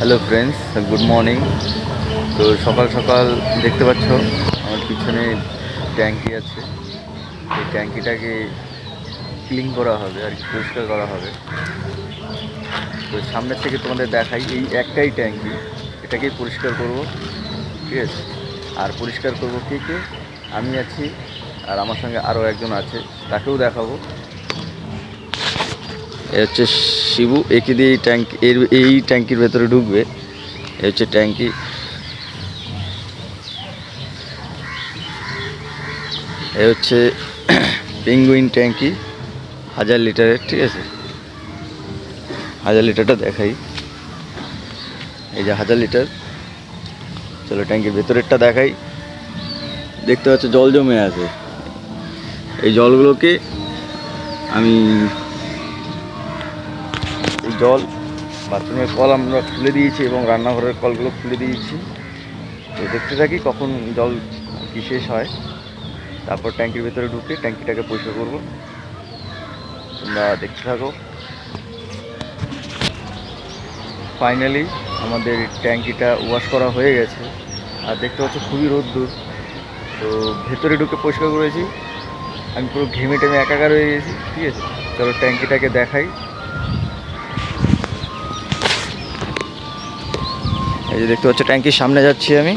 Hello friends, good morning. তো সকাল সকাল দেখতে পাচ্ছ আমার পিছনে ট্যাঙ্কি আছে। এই ট্যাঙ্কিটাকে ক্লিন করা হবে আর কি, পরিষ্কার করা হবে। তো সামনের থেকে তোমাদের দেখাই, এই একটাই ট্যাঙ্কি, এটাকেই পরিষ্কার করব, ঠিক আছে। আর পরিষ্কার করব কে কে, আমি আছি আর আমার সঙ্গে আরও একজন আছে, তাকেও দেখাবো। এ হচ্ছে শিবু, একে দিয়ে এই ট্যাঙ্কির ভেতরে ঢুকবে। এ হচ্ছে ট্যাঙ্কি, এ হচ্ছে পেঙ্গুইন ট্যাঙ্কি 1000 লিটারের, ঠিক আছে। 1000 লিটারটা দেখাই, এই যে 1000 লিটার। চলো ট্যাঙ্কির ভেতরেরটা দেখাই। দেখতে পাচ্ছ জল জমে আছে, এই জলগুলোকে আমি, এই জল বাথরুমের কল আমরা খুলে দিয়েছি এবং রান্নাঘরের কলগুলো খুলে দিয়েছি। তো দেখতে থাকি কখন জল কি শেষ হয়, তারপর ট্যাঙ্কির ভেতরে ঢুকে ট্যাঙ্কিটাকে পরিষ্কার করবো। তোমরা দেখতে থাকো। ফাইনালি আমাদের ট্যাঙ্কিটা ওয়াশ করা হয়ে গেছে। আর দেখতে পাচ্ছ খুবই রোদ্দুর। তো ভেতরে ঢুকে পরিষ্কার করেছি, আমি পুরো ঘেমে টেমে একাকার হয়ে গেছি, ঠিক আছে। চলো ট্যাঙ্কিটাকে দেখাই। এই যে দেখতে পাচ্ছ ট্যাঙ্কির সামনে যাচ্ছি আমি,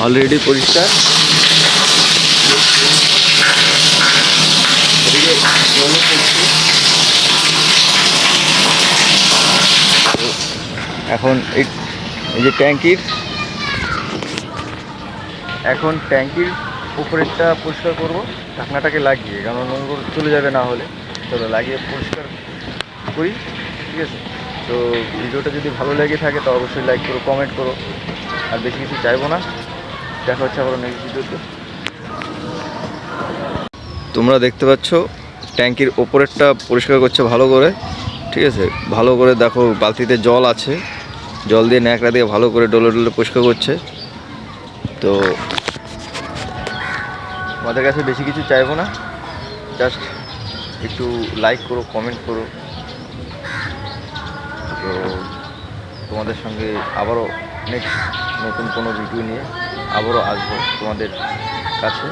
অলরেডি পরিষ্কার। এখন এই যে ট্যাঙ্কির উপরেরটা পরিষ্কার করব, ঢাকনাটাকে লাগিয়ে, কারণ নোংর চলে যাবে না হলে। চলো লাগিয়ে পরিষ্কার করি, ঠিক আছে। তো ভিডিওটা যদি ভালো লেগে থাকে তো অবশ্যই লাইক করো, কমেন্ট করো। আর বেশি কিছু চাইবো না। দেখা হচ্ছে আবার নেক্সট ভিডিওতে। তোমরা দেখতে পাচ্ছ ট্যাঙ্কির ওপরেরটা পরিষ্কার করছে ভালো করে, ঠিক আছে। ভালো করে দেখো, বালতিতে জল আছে, জল দিয়ে ন্যাকড়া দিয়ে ভালো করে ডলে ডলে পরিষ্কার করছে। তো আমাদের কাছে বেশি কিছু চাইবো না, জাস্ট একটু লাইক করো, কমেন্ট করো। তো তোমাদের সঙ্গে আবারও নেক্সট নতুন কোনো ভিডিও নিয়ে আবারও আসবো তোমাদের কাছে।